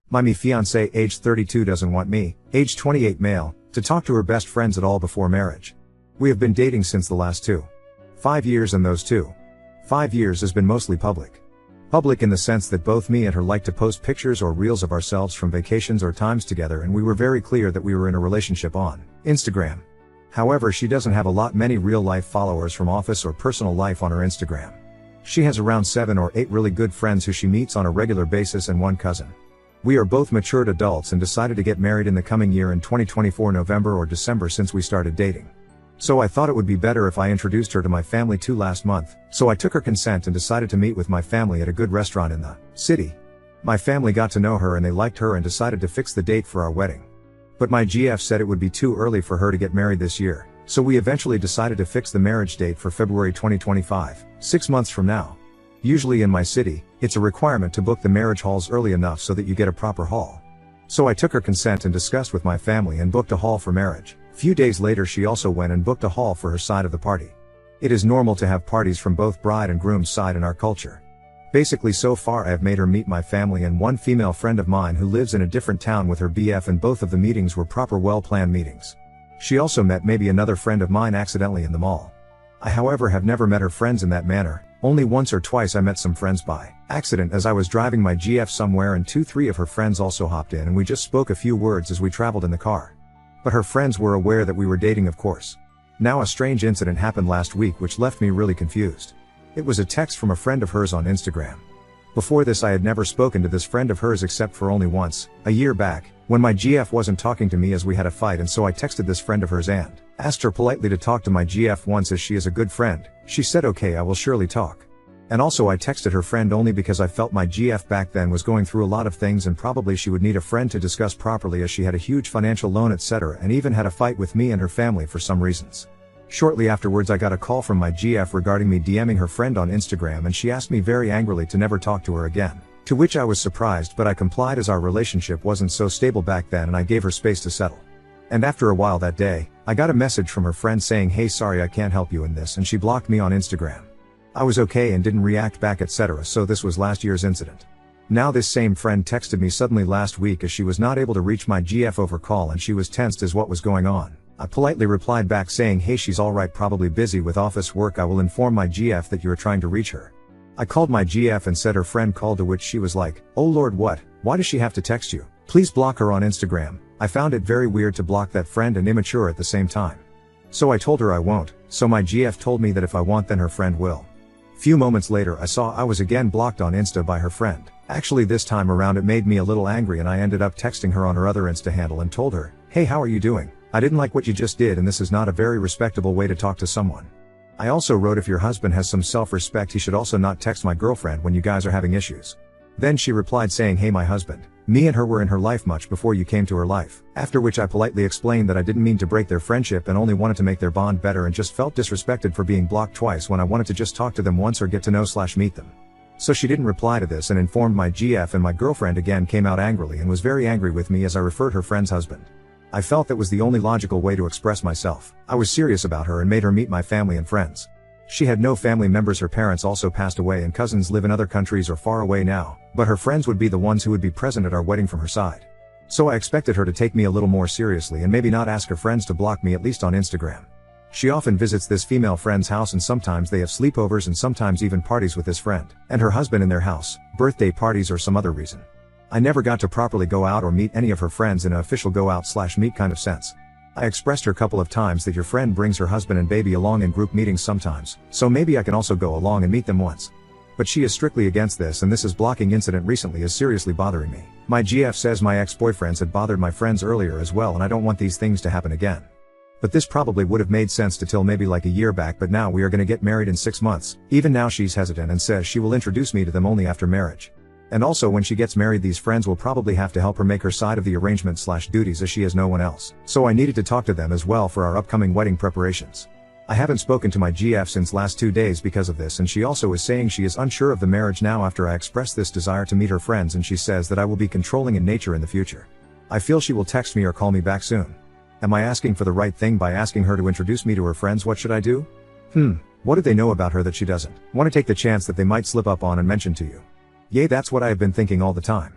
My fiancée, age 32, doesn't want me, age 28 male, to talk to her best friends at all before marriage. We have been dating since the last 5 years, and those 5 years has been mostly public. Public in the sense that both me and her like to post pictures or reels of ourselves from vacations or times together, and we were very clear that we were in a relationship on Instagram. However, she doesn't have many real-life followers from office or personal life on her Instagram. She has around 7 or 8 really good friends who she meets on a regular basis and one cousin. We are both matured adults and decided to get married in the coming year in 2024 November or December since we started dating. So I thought it would be better if I introduced her to my family too last month, so I took her consent and decided to meet with my family at a good restaurant in the city. My family got to know her and they liked her and decided to fix the date for our wedding. But my GF said it would be too early for her to get married this year, so we eventually decided to fix the marriage date for February 2025, 6 months from now. Usually in my city, it's a requirement to book the marriage halls early enough so that you get a proper hall. So I took her consent and discussed with my family and booked a hall for marriage. Few days later she also went and booked a hall for her side of the party. It is normal to have parties from both bride and groom's side in our culture. Basically, so far I have made her meet my family and one female friend of mine who lives in a different town with her BF, and both of the meetings were proper, well-planned meetings. She also met maybe another friend of mine accidentally in the mall. I however have never met her friends in that manner. Only once or twice I met some friends by accident as I was driving my GF somewhere, and 2-3 of her friends also hopped in and we just spoke a few words as we traveled in the car. But her friends were aware that we were dating, of course. Now a strange incident happened last week which left me really confused. It was a text from a friend of hers on Instagram. Before this I had never spoken to this friend of hers except for only once, a year back, when my GF wasn't talking to me as we had a fight, and so I texted this friend of hers and asked her politely to talk to my GF once as she is a good friend. She said okay, I will surely talk. And also I texted her friend only because I felt my GF back then was going through a lot of things and probably she would need a friend to discuss properly as she had a huge financial loan, etc., and even had a fight with me and her family for some reasons. Shortly afterwards I got a call from my GF regarding me DMing her friend on Instagram, and she asked me very angrily to never talk to her again. To which I was surprised, but I complied as our relationship wasn't so stable back then and I gave her space to settle. And after a while that day, I got a message from her friend saying hey, sorry I can't help you in this, and she blocked me on Instagram. I was okay and didn't react back, etc., so this was last year's incident. Now this same friend texted me suddenly last week as she was not able to reach my GF over call and she was tensed as what was going on. I politely replied back saying hey, she's alright, probably busy with office work, I will inform my GF that you are trying to reach her. I called my GF and said her friend called, to which she was like, oh lord, what? Why does she have to text you? Please block her on Instagram. I found it very weird to block that friend and immature at the same time. So I told her I won't, so my GF told me that if I want then her friend will. Few moments later I saw I was again blocked on Insta by her friend. Actually this time around it made me a little angry and I ended up texting her on her other Insta handle and told her, hey, how are you doing? I didn't like what you just did and this is not a very respectable way to talk to someone. I also wrote if your husband has some self-respect he should also not text my girlfriend when you guys are having issues. Then she replied saying hey, my husband, me and her were in her life much before you came to her life. After which I politely explained that I didn't mean to break their friendship and only wanted to make their bond better, and just felt disrespected for being blocked twice when I wanted to just talk to them once or get to know/meet them. So she didn't reply to this and informed my GF, and my girlfriend again came out angrily and was very angry with me as I referred her friend's husband. I felt that was the only logical way to express myself. I was serious about her and made her meet my family and friends. She had no family members, her parents also passed away and cousins live in other countries or far away now, but her friends would be the ones who would be present at our wedding from her side. So I expected her to take me a little more seriously and maybe not ask her friends to block me, at least on Instagram. She often visits this female friend's house and sometimes they have sleepovers and sometimes even parties with this friend and her husband in their house, birthday parties or some other reason. I never got to properly go out or meet any of her friends in an official go out/meet kind of sense. I expressed her a couple of times that your friend brings her husband and baby along in group meetings sometimes, so maybe I can also go along and meet them once. But she is strictly against this, and this blocking incident recently is seriously bothering me. My GF says my ex-boyfriends had bothered my friends earlier as well, and I don't want these things to happen again. But this probably would have made sense to till maybe like a year back, but now we are gonna get married in 6 months. Even now she's hesitant and says she will introduce me to them only after marriage. And also when she gets married these friends will probably have to help her make her side of the arrangement/duties as she has no one else. So I needed to talk to them as well for our upcoming wedding preparations. I haven't spoken to my GF since last 2 days because of this, and she also is saying she is unsure of the marriage now after I expressed this desire to meet her friends, and she says that I will be controlling in nature in the future. I feel she will text me or call me back soon. Am I asking for the right thing by asking her to introduce me to her friends? What should I do? What do they know about her that she doesn't want to take the chance that they might slip up on and mention to you? Yay, that's what I have been thinking all the time.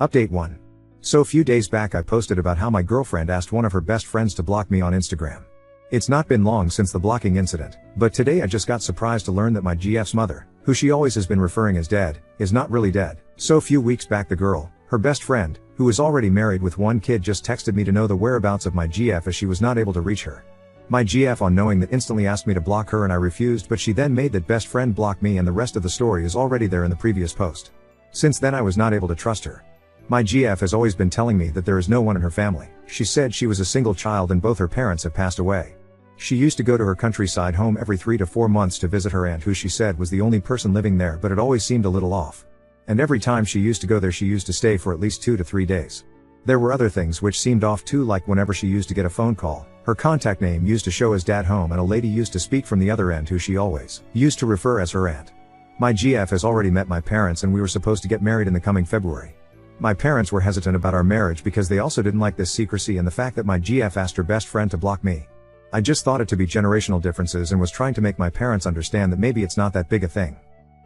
Update 1. So a few days back I posted about how my girlfriend asked one of her best friends to block me on Instagram. It's not been long since the blocking incident, but today I just got surprised to learn that my GF's mother, who she always has been referring as dead, is not really dead. So a few weeks back the girl, her best friend, who is already married with one kid, just texted me to know the whereabouts of my GF as she was not able to reach her. My GF, on knowing that, instantly asked me to block her and I refused, but she then made that best friend block me, and the rest of the story is already there in the previous post. Since then I was not able to trust her. My GF has always been telling me that there is no one in her family. She said she was a single child and both her parents have passed away. She used to go to her countryside home every 3 to 4 months to visit her aunt, who she said was the only person living there, but it always seemed a little off. And every time she used to go there she used to stay for at least 2 to 3 days. There were other things which seemed off too, like whenever she used to get a phone call, her contact name used to show as Dad Home and a lady used to speak from the other end who she always used to refer as her aunt. My GF has already met my parents and we were supposed to get married in the coming February. My parents were hesitant about our marriage because they also didn't like this secrecy and the fact that my GF asked her best friend to block me. I just thought it to be generational differences and was trying to make my parents understand that maybe it's not that big a thing.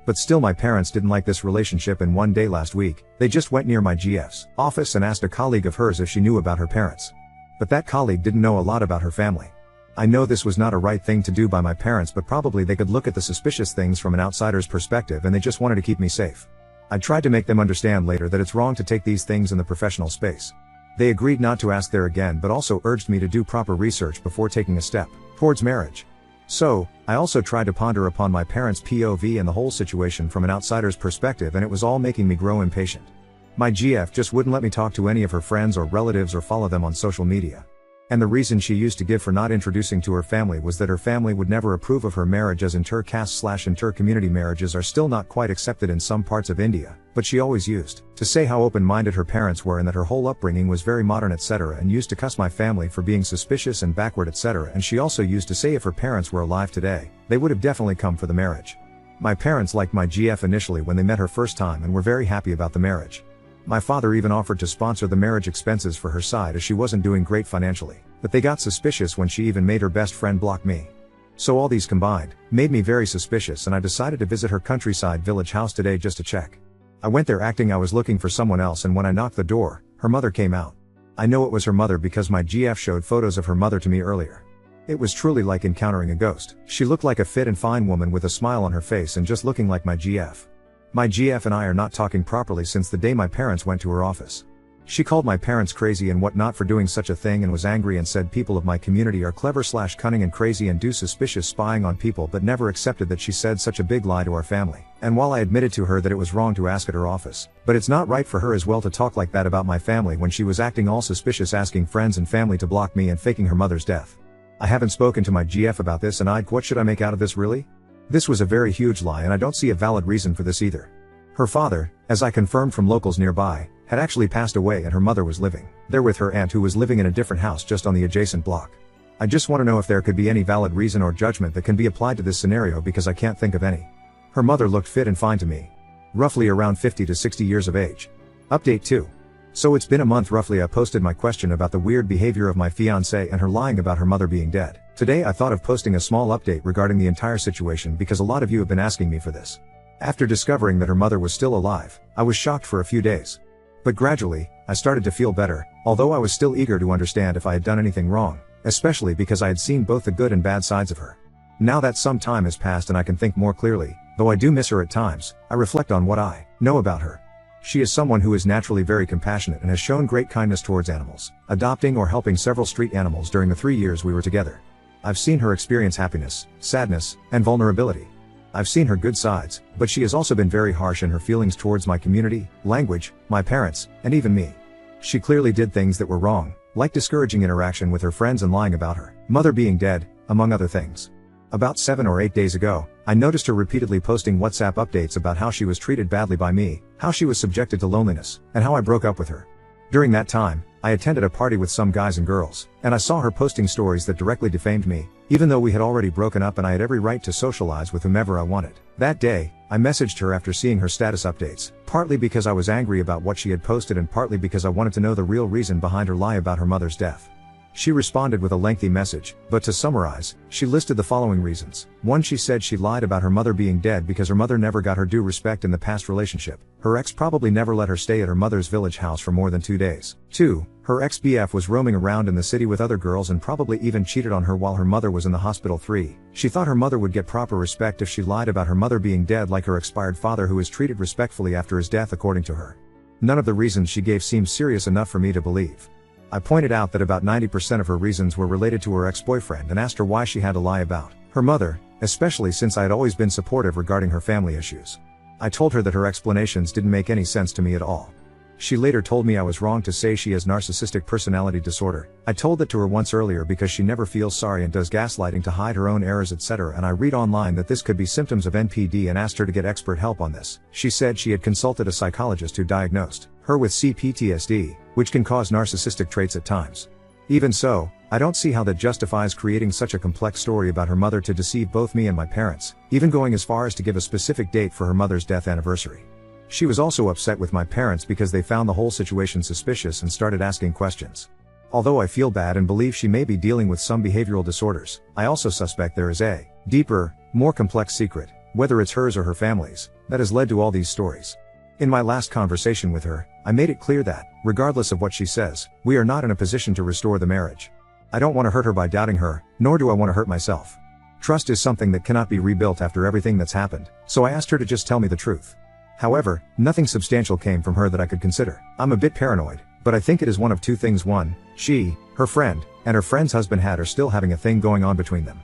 But still my parents didn't like this relationship, and one day last week, they just went near my GF's office and asked a colleague of hers if she knew about her parents. But that colleague didn't know a lot about her family. I know this was not a right thing to do by my parents, but probably they could look at the suspicious things from an outsider's perspective and they just wanted to keep me safe. I tried to make them understand later that it's wrong to take these things in the professional space. They agreed not to ask there again, but also urged me to do proper research before taking a step towards marriage. So, I also tried to ponder upon my parents' POV and the whole situation from an outsider's perspective, and it was all making me grow impatient. My GF just wouldn't let me talk to any of her friends or relatives or follow them on social media. And the reason she used to give for not introducing to her family was that her family would never approve of her marriage, as inter-caste/inter-community marriages are still not quite accepted in some parts of India, but she always used to say how open-minded her parents were and that her whole upbringing was very modern, etc., and used to cuss my family for being suspicious and backward, etc., and she also used to say if her parents were alive today, they would have definitely come for the marriage. My parents liked my GF initially when they met her first time and were very happy about the marriage. My father even offered to sponsor the marriage expenses for her side as she wasn't doing great financially, but they got suspicious when she even made her best friend block me. So all these combined made me very suspicious, and I decided to visit her countryside village house today just to check. I went there acting I was looking for someone else, and when I knocked the door, her mother came out. I know it was her mother because my GF showed photos of her mother to me earlier. It was truly like encountering a ghost. She looked like a fit and fine woman with a smile on her face and just looking like my GF. My GF and I are not talking properly since the day my parents went to her office. She called my parents crazy and whatnot for doing such a thing and was angry and said people of my community are clever/cunning and crazy and do suspicious spying on people, but never accepted that she said such a big lie to our family. And while I admitted to her that it was wrong to ask at her office, but it's not right for her as well to talk like that about my family when she was acting all suspicious, asking friends and family to block me and faking her mother's death. I haven't spoken to my GF about this, and what should I make out of this really? This was a very huge lie and I don't see a valid reason for this either. Her father, as I confirmed from locals nearby, had actually passed away and her mother was living there with her aunt, who was living in a different house just on the adjacent block. I just want to know if there could be any valid reason or judgment that can be applied to this scenario, because I can't think of any. Her mother looked fit and fine to me. Roughly around 50 to 60 years of age. Update 2. So it's been a month roughly I posted my question about the weird behavior of my fiancée and her lying about her mother being dead. Today I thought of posting a small update regarding the entire situation because a lot of you have been asking me for this. After discovering that her mother was still alive, I was shocked for a few days. But gradually, I started to feel better, although I was still eager to understand if I had done anything wrong, especially because I had seen both the good and bad sides of her. Now that some time has passed and I can think more clearly, though I do miss her at times, I reflect on what I know about her. She is someone who is naturally very compassionate and has shown great kindness towards animals, adopting or helping several street animals during the 3 years we were together. I've seen her experience happiness, sadness, and vulnerability. I've seen her good sides, but she has also been very harsh in her feelings towards my community, language, my parents, and even me. She clearly did things that were wrong, like discouraging interaction with her friends and lying about her mother being dead, among other things. About 7 or 8 days ago, I noticed her repeatedly posting WhatsApp updates about how she was treated badly by me, how she was subjected to loneliness, and how I broke up with her. During that time, I attended a party with some guys and girls, and I saw her posting stories that directly defamed me, even though we had already broken up and I had every right to socialize with whomever I wanted. That day, I messaged her after seeing her status updates, partly because I was angry about what she had posted and partly because I wanted to know the real reason behind her lie about her mother's death. She responded with a lengthy message, but to summarize, she listed the following reasons. 1. She said she lied about her mother being dead because her mother never got her due respect in the past relationship. Her ex probably never let her stay at her mother's village house for more than 2 days. 2. Her ex-BF was roaming around in the city with other girls and probably even cheated on her while her mother was in the hospital. 3. She thought her mother would get proper respect if she lied about her mother being dead, like her expired father, who was treated respectfully after his death according to her. None of the reasons she gave seemed serious enough for me to believe. I pointed out that about 90% of her reasons were related to her ex-boyfriend and asked her why she had to lie about her mother, especially since I had always been supportive regarding her family issues. I told her that her explanations didn't make any sense to me at all. She later told me I was wrong to say she has narcissistic personality disorder. I told that to her once earlier because she never feels sorry and does gaslighting to hide her own errors, etc. And I read online that this could be symptoms of NPD and asked her to get expert help on this. She said she had consulted a psychologist who diagnosed her with CPTSD, which can cause narcissistic traits at times. Even so, I don't see how that justifies creating such a complex story about her mother to deceive both me and my parents, even going as far as to give a specific date for her mother's death anniversary. She was also upset with my parents because they found the whole situation suspicious and started asking questions. Although I feel bad and believe she may be dealing with some behavioral disorders, I also suspect there is a deeper, more complex secret, whether it's hers or her family's, that has led to all these stories. In my last conversation with her, I made it clear that, regardless of what she says, we are not in a position to restore the marriage. I don't want to hurt her by doubting her, nor do I want to hurt myself. Trust is something that cannot be rebuilt after everything that's happened, so I asked her to just tell me the truth. However, nothing substantial came from her that I could consider. I'm a bit paranoid, but I think it is one of two things. 1, she, her friend, and her friend's husband are still having a thing going on between them.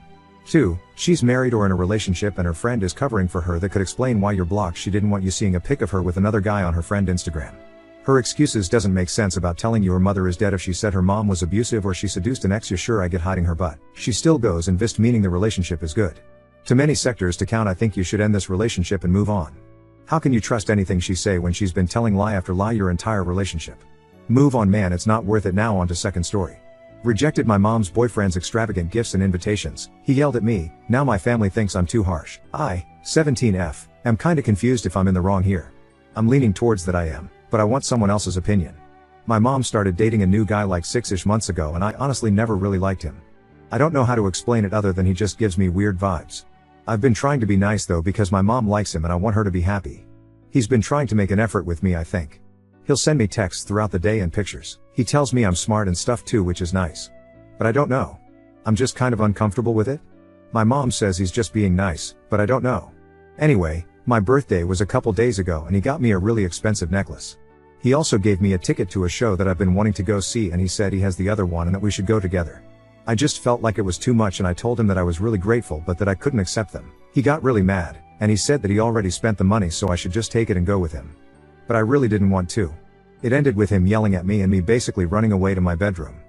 2, she's married or in a relationship and her friend is covering for her. That could explain why you're blocked. She didn't want you seeing a pic of her with another guy on her friend Instagram. Her excuses doesn't make sense about telling you her mother is dead. If she said her mom was abusive or she seduced an ex, you're sure I get hiding her butt. She still goes and vist, meaning the relationship is good. Too many sectors to count. I think you should end this relationship and move on. How can you trust anything she say when she's been telling lie after lie your entire relationship? Move on, man, it's not worth it. Now on to second story. Rejected my mom's boyfriend's extravagant gifts and invitations. He yelled at me. Now my family thinks I'm too harsh. I, 17F, am kinda confused if I'm in the wrong here. I'm leaning towards that I am, but I want someone else's opinion. My mom started dating a new guy like 6-ish months ago and I honestly never really liked him. I don't know how to explain it other than he just gives me weird vibes. I've been trying to be nice though because my mom likes him and I want her to be happy. He's been trying to make an effort with me, I think. He'll send me texts throughout the day and pictures. He tells me I'm smart and stuff too, which is nice. But I don't know. I'm just kind of uncomfortable with it. My mom says he's just being nice, but I don't know. Anyway, my birthday was a couple days ago and he got me a really expensive necklace. He also gave me a ticket to a show that I've been wanting to go see and he said he has the other one and that we should go together. I just felt like it was too much and I told him that I was really grateful but that I couldn't accept them. He got really mad, and he said that he already spent the money so I should just take it and go with him. But I really didn't want to. It ended with him yelling at me and me basically running away to my bedroom.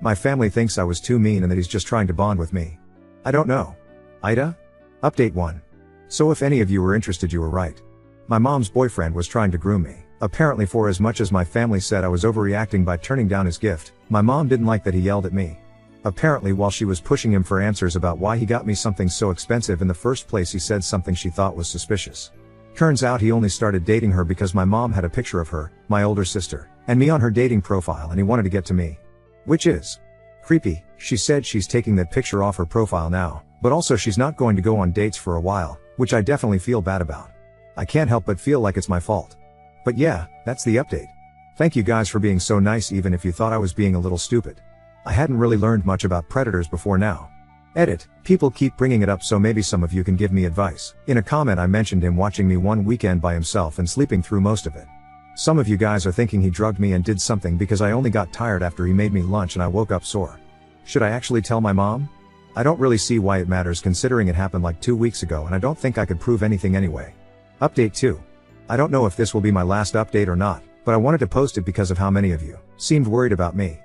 My family thinks I was too mean and that he's just trying to bond with me. I don't know. Ida? Update 1. So if any of you were interested, you were right. My mom's boyfriend was trying to groom me. Apparently, for as much as my family said I was overreacting by turning down his gift, my mom didn't like that he yelled at me. Apparently, while she was pushing him for answers about why he got me something so expensive in the first place, he said something she thought was suspicious. Turns out he only started dating her because my mom had a picture of her, my older sister, and me on her dating profile and he wanted to get to me. Which is creepy. She said she's taking that picture off her profile now, but also she's not going to go on dates for a while, which I definitely feel bad about. I can't help but feel like it's my fault. But yeah, that's the update. Thank you guys for being so nice even if you thought I was being a little stupid. I hadn't really learned much about predators before now. Edit. People keep bringing it up so maybe some of you can give me advice. In a comment I mentioned him watching me one weekend by himself and sleeping through most of it. Some of you guys are thinking he drugged me and did something because I only got tired after he made me lunch and I woke up sore. Should I actually tell my mom? I don't really see why it matters considering it happened like 2 weeks ago and I don't think I could prove anything anyway. Update 2. I don't know if this will be my last update or not, but I wanted to post it because of how many of you seemed worried about me.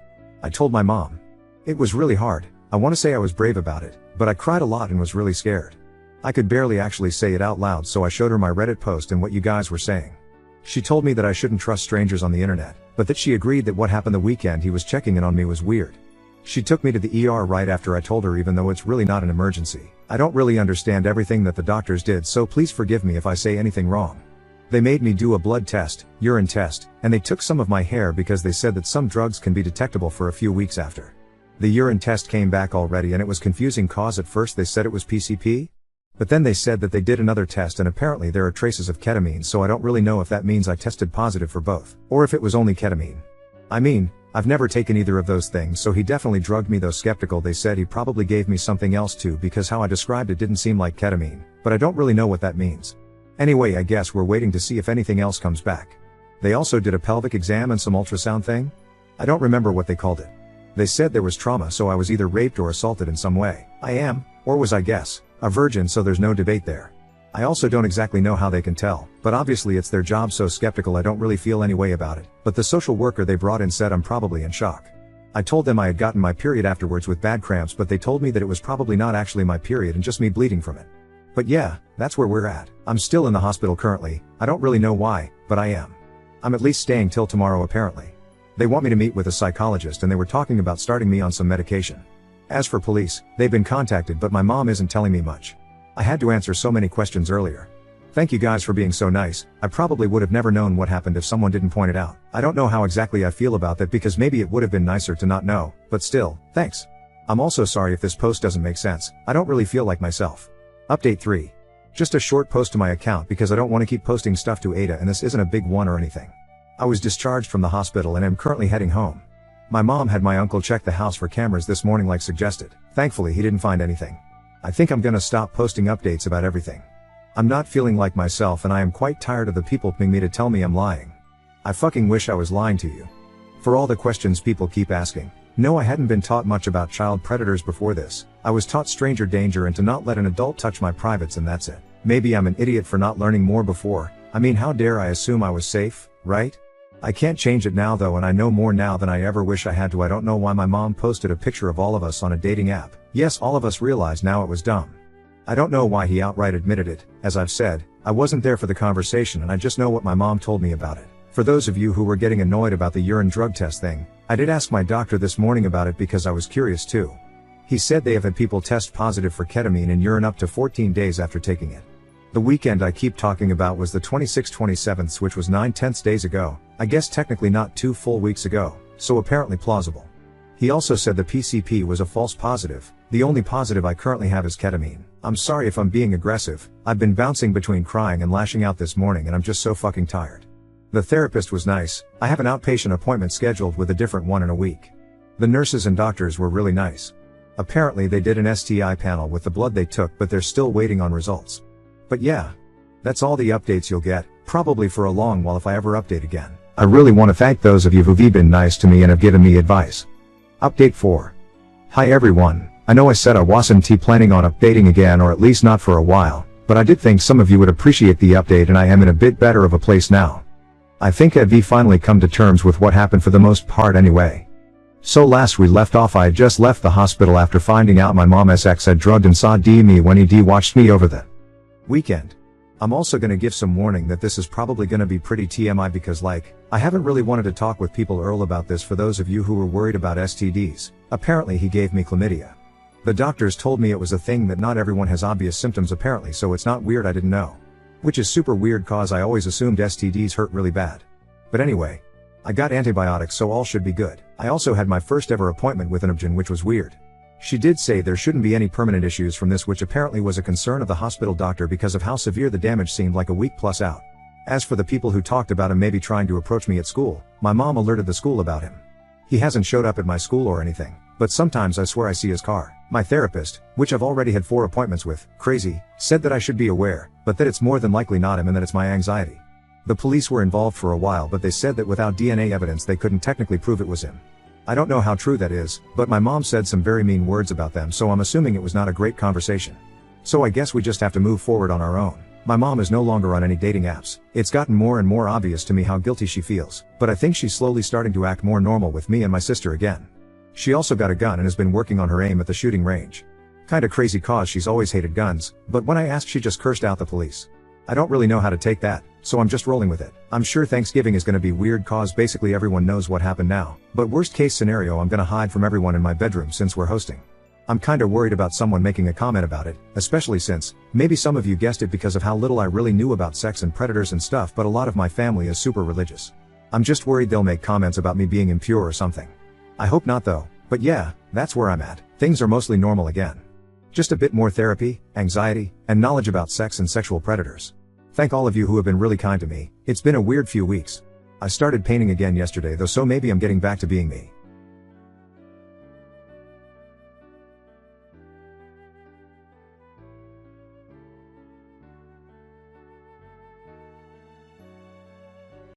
I told my mom. It was really hard. I want to say I was brave about it, but I cried a lot and was really scared. I could barely actually say it out loud, so I showed her my Reddit post and what you guys were saying. She told me that I shouldn't trust strangers on the internet, but that she agreed that what happened the weekend he was checking in on me was weird. She took me to the ER right after I told her, even though it's really not an emergency. I don't really understand everything that the doctors did, so please forgive me if I say anything wrong. They made me do a blood test, urine test, and they took some of my hair because they said that some drugs can be detectable for a few weeks after. The urine test came back already and it was confusing cause at first they said it was PCP. But then they said that they did another test and apparently there are traces of ketamine, so I don't really know if that means I tested positive for both, or if it was only ketamine. I mean, I've never taken either of those things, so he definitely drugged me, though skeptical they said he probably gave me something else too because how I described it didn't seem like ketamine, but I don't really know what that means. Anyway, I guess we're waiting to see if anything else comes back. They also did a pelvic exam and some ultrasound thing? I don't remember what they called it. They said there was trauma, so I was either raped or assaulted in some way. I am, or was I guess, a virgin, so there's no debate there. I also don't exactly know how they can tell, but obviously it's their job, so skeptical I don't really feel any way about it. But the social worker they brought in said I'm probably in shock. I told them I had gotten my period afterwards with bad cramps, but they told me that it was probably not actually my period and just me bleeding from it. But yeah, that's where we're at. I'm still in the hospital currently. I don't really know why, but I am. I'm at least staying till tomorrow apparently. They want me to meet with a psychologist and they were talking about starting me on some medication. As for police, they've been contacted but my mom isn't telling me much. I had to answer so many questions earlier. Thank you guys for being so nice. I probably would have never known what happened if someone didn't point it out. I don't know how exactly I feel about that because maybe it would have been nicer to not know, but still, thanks. I'm also sorry if this post doesn't make sense. I don't really feel like myself. Update 3. Just a short post to my account because I don't want to keep posting stuff to Ada and this isn't a big one or anything. I was discharged from the hospital and am currently heading home. My mom had my uncle check the house for cameras this morning like suggested. Thankfully he didn't find anything. I think I'm gonna stop posting updates about everything. I'm not feeling like myself and I am quite tired of the people pinging me to tell me I'm lying. I fucking wish I was lying to you. For all the questions people keep asking. No, I hadn't been taught much about child predators before this. I was taught stranger danger and to not let an adult touch my privates and that's it. Maybe I'm an idiot for not learning more before. I mean, how dare I assume I was safe, right? I can't change it now though, and I know more now than I ever wish I had to. I don't know why my mom posted a picture of all of us on a dating app. Yes, all of us realize now it was dumb. I don't know why he outright admitted it. As I've said, I wasn't there for the conversation and I just know what my mom told me about it. For those of you who were getting annoyed about the urine drug test thing, I did ask my doctor this morning about it because I was curious too. He said they have had people test positive for ketamine in urine up to 14 days after taking it. The weekend I keep talking about was the 26th-27th, which was 9/10 days ago. I guess technically not 2 full weeks ago, so apparently plausible. He also said the PCP was a false positive. The only positive I currently have is ketamine. I'm sorry if I'm being aggressive. I've been bouncing between crying and lashing out this morning and I'm just so fucking tired. The therapist was nice. I have an outpatient appointment scheduled with a different one in a week. The nurses and doctors were really nice. Apparently they did an STI panel with the blood they took, but they're still waiting on results. But yeah, that's all the updates you'll get, probably for a long while if I ever update again. I really want to thank those of you who've been nice to me and have given me advice. Update 4. Hi everyone, I know I said I wasn't planning on updating again, or at least not for a while, but I did think some of you would appreciate the update and I am in a bit better of a place now. I think I've finally come to terms with what happened for the most part anyway. So last we left off, I had just left the hospital after finding out my mom's ex had drugged and saw me when he watched me over the weekend. I'm also gonna give some warning that this is probably gonna be pretty TMI because I haven't really wanted to talk with people Earl about this. For those of you who were worried about STDs, apparently he gave me chlamydia. The doctors told me it was a thing that not everyone has obvious symptoms apparently, so it's not weird I didn't know. Which is super weird cause I always assumed STDs hurt really bad. But anyway, I got antibiotics so all should be good. I also had my first ever appointment with an OB-GYN, which was weird. She did say there shouldn't be any permanent issues from this, which apparently was a concern of the hospital doctor because of how severe the damage seemed, like a week plus out. As for the people who talked about him maybe trying to approach me at school, my mom alerted the school about him. He hasn't showed up at my school or anything, but sometimes I swear I see his car. My therapist, which I've already had 4 appointments with, crazy, said that I should be aware, but that it's more than likely not him and that it's my anxiety. The police were involved for a while, but they said that without DNA evidence they couldn't technically prove it was him. I don't know how true that is, but my mom said some very mean words about them, so I'm assuming it was not a great conversation. So I guess we just have to move forward on our own. My mom is no longer on any dating apps. It's gotten more and more obvious to me how guilty she feels, but I think she's slowly starting to act more normal with me and my sister again. She also got a gun and has been working on her aim at the shooting range. Kinda crazy cause she's always hated guns, but when I asked she just cursed out the police. I don't really know how to take that, so I'm just rolling with it. I'm sure Thanksgiving is gonna be weird cause basically everyone knows what happened now, but worst case scenario I'm gonna hide from everyone in my bedroom since we're hosting. I'm kinda worried about someone making a comment about it, especially since, maybe some of you guessed it, because of how little I really knew about sex and predators and stuff, but a lot of my family is super religious. I'm just worried they'll make comments about me being impure or something. I hope not though. But yeah, that's where I'm at. Things are mostly normal again. Just a bit more therapy, anxiety, and knowledge about sex and sexual predators. Thank all of you who have been really kind to me. It's been a weird few weeks. I started painting again yesterday though, so maybe I'm getting back to being me.